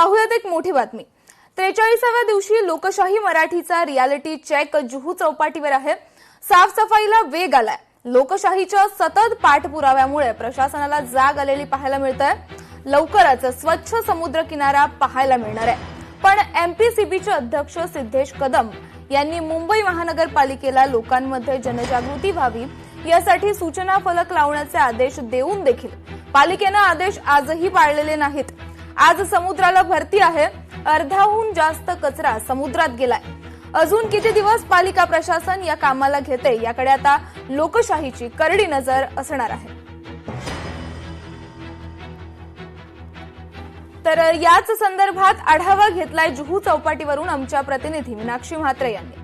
पाहुयात एक मोठी बातमी। 43व्या दिवशी लोकशाही मराठीचा रियालिटी चेक जुहू चौपाटीवर आहे। साफसफाईला वेग आलाय। लोकशाहीच्या सतत पाठपुराव्यामुळे प्रशासनाला जाग आलेली पाहायला मिळतंय। लवकरच स्वच्छ समुद्र किनारा पाहायला मिळणार आहे। पण एमपीसीबीचे अध्यक्ष सिद्धेश कदम यांनी मुंबई महानगरपालिकेला लोकांमध्ये जनजागृती व्हावी यासाठी सूचना फलक लावण्याचे आदेश देऊन देखील पालिकेने आदेश आजही पाळलेले नाहीत। आज समुद्राला भरती आहे। अर्ध्याहून जास्त कचरा समुद्रात गेलाय। अजून किती दिवस पालिका प्रशासन या कामाला घेते याकडे आता लोकशाहीची करडी नजर असणार आहे। तर याच संदर्भात आढावा घेतलाय जुहू चौपाटीवरून आमच्या प्रतिनिधी मीनाक्षी म्हात्रे यांनी।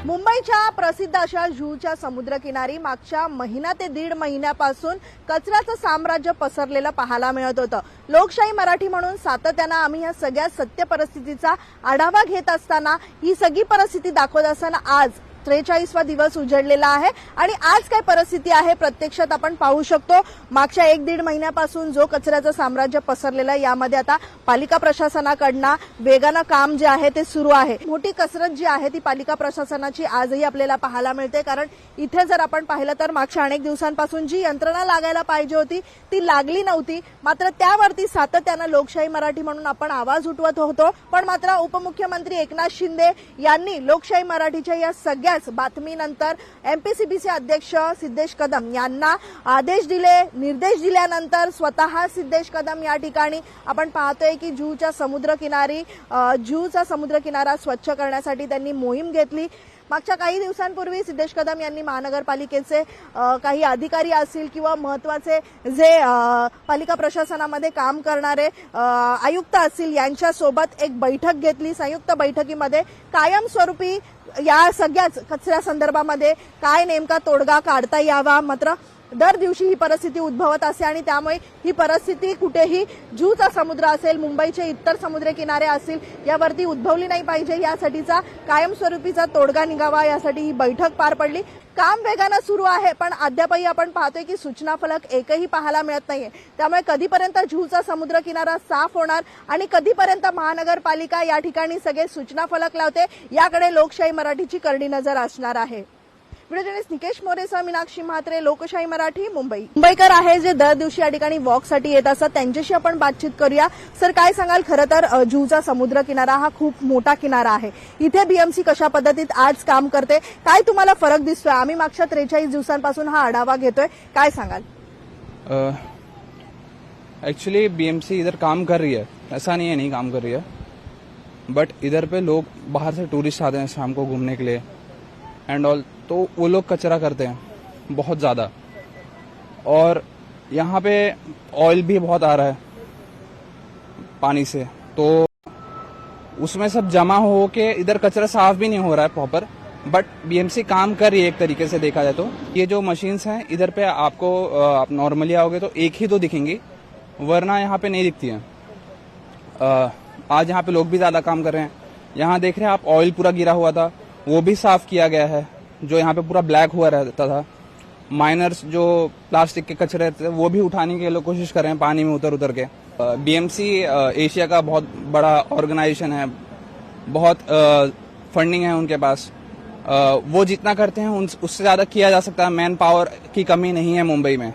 मुंबईच्या प्रसिद्ध अशा जुहूच्या समुद्रकिनारी मागच्या महिना ते दीड महिन्यापासून कचऱ्याचं साम्राज्य पसरलेलं पाहायला मिळत होतं। लोकशाही मराठी म्हणून सातत्यानं आम्ही या सगळ्या सत्य परिस्थितीचा आढावा घेत असताना ही सगळी परिस्थिती दाखवत असताना आज 43वा दिवस उजडलेला आहे आणि आज काय परिस्थिती आहे प्रत्यक्षात आपण पाहू शकतो। मागच्या एक दीड महिन्यापासून जो कचऱ्याचं साम्राज्य पसरलेलं आहे यामध्ये आता पालिका प्रशासनाकडनं वेगानं काम जे आहे ते सुरू आहे। मोठी कसरत जी आहे ती पालिका प्रशासनाची आजही आपल्याला पाहायला मिळते, कारण इथे जर आपण पाहिलं तर मागच्या अनेक दिवसांपासून जी यंत्रणा लागायला पाहिजे होती ती लागली नव्हती। मात्र त्यावरती सातत्यानं लोकशाही मराठी म्हणून आपण आवाज उठवत होतो। पण मात्र उपमुख्यमंत्री एकनाथ शिंदे यांनी लोकशाही मराठीच्या या सगळ्या बातमीनंतर एमपीसीबीचे अध्यक्ष सिद्धेश कदम यांना आदेश दिले। निर्देश दिल्यानंतर स्वतः सिद्धेश कदम या ठिकाणी आपण पाहतोय की जुहूचा समुद्रकिनारा स्वच्छ करण्यासाठी त्यांनी मोहीम घेतली। मागच्या काही दिवसांपूर्वी सिद्धेश कदम यांनी महानगरपालिकेचे काही अधिकारी असतील किंवा महत्वाचे जे पालिका प्रशासनामध्ये काम करणारे आयुक्त असतील यांच्यासोबत एक बैठक घेतली। संयुक्त बैठकीमध्ये कायमस्वरूपी या सगळ्याच कचऱ्या संदर्भामध्ये काय नेमका तोडगा काढता यावा। मात्र दर दिवशी ही परिस्थिती उद्भवत असते आणि त्यामुळे ही परिस्थिती कुठेही जुहूचा समुद्र असेल, मुंबईचे इतर समुद्र किनारे असतील यावरती उद्भवली नाही पाहिजे यासाठीचा कायमस्वरूपीचा तोडगा निघावा यासाठी ही बैठक पार पडली। काम वेगानं सुरू आहे, पण अद्यापही आपण पाहतोय की सूचना फलक एकही पाहायला मिळत नाहीये। त्यामुळे कधीपर्यंत जुहूचा समुद्र किनारा साफ होणार आणि कधीपर्यंत महानगरपालिका या ठिकाणी सगळे सूचना फलक लावते याकडे लोकशाही मराठीची करडी नजर असणार आहे। व्हिडिओ जर्नलिस्ट निकेश मोरेसह मीनाक्षी म्हात्रे, लोकशाही मराठी, मुंबई। मुंबईकर आहे जे दर दिवशी या ठिकाणी वॉकसाठी येत असतात त्यांच्याशी आपण बातचीत करूया। सर, काय सांगाल? खरं तर जुहूचा समुद्र किनारा हा खूप मोठा किनारा आहे। इथे बीएमसी कशा पद्धतीत आज काम करते, काय तुम्हाला फरक दिसतोय? आम्ही मागच्या 43 दिवसांपासून हा आढावा घेतोय, काय सांगाल? एक्चुअली बीएमसी इधर काम कर रही है, ऐसा नहीं है नहीं काम कर रही है, बट इधर पे लोग बाहर से टूरिस्ट आते हैं शाम को घूमने के लिए एंड ऑल, तो वो लोग कचरा करते हैं बहुत ज्यादा। और यहाँ पे ऑयल भी बहुत आ रहा है पानी से, तो उसमें सब जमा हो के इधर कचरा साफ भी नहीं हो रहा है प्रॉपर। बट बीएमसी काम कर रही है एक तरीके से देखा जाए तो। ये जो मशीन्स हैं इधर पे आपको आप नॉर्मली आओगे तो एक ही तो दिखेंगी, वरना यहाँ पे नहीं दिखती हैं। आज यहाँ पे लोग भी ज्यादा काम कर रहे हैं। यहाँ देख रहे हैं आप, ऑयल पूरा गिरा हुआ था, वो भी साफ किया गया है, जो यहाँ पे पूरा ब्लैक हुआ रहता था। माइनर्स जो प्लास्टिक के कचरे थे वो भी उठाने के लिए कोशिश कर रहे हैं पानी में उतर के। बीएमसी एशिया का बहुत बड़ा ऑर्गेनाइजेशन है, बहुत फंडिंग है उनके पास। वो जितना करते हैं उससे ज्यादा किया जा सकता है। मैन पावर की कमी नहीं है मुंबई में,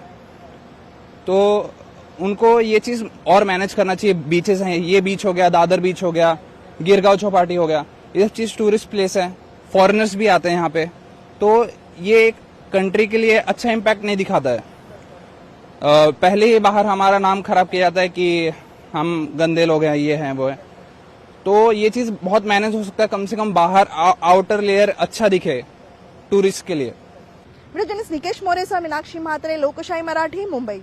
तो उनको ये चीज और मैनेज करना चाहिए। बीचेस हैं, ये बीच हो गया, दादर बीच हो गया, गिरगांव चौपाटी हो गया, ये चीज टूरिस्ट प्लेस है, फॉरेनर्स भी आते हैं यहाँ पे, तो ये एक कंट्री के लिए अच्छा इम्पैक्ट नहीं दिखाता है। पहले ही बाहर हमारा नाम खराब किया जाता है कि हम गंदे लोग हैं, ये हैं वो है, तो ये चीज बहुत मैनेज हो सकता है। कम से कम बाहर आउटर लेयर अच्छा दिखे टूरिस्ट के लिए। व्हिडिओ जर्नलिस्ट निकेश मोरेसह मीनाक्षी म्हात्रे, लोकशाही मराठी, मुंबई।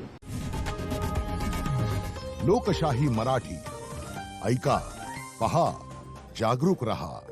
लोकशाही मराठी, ऐका, पहा, जागरूक रहा।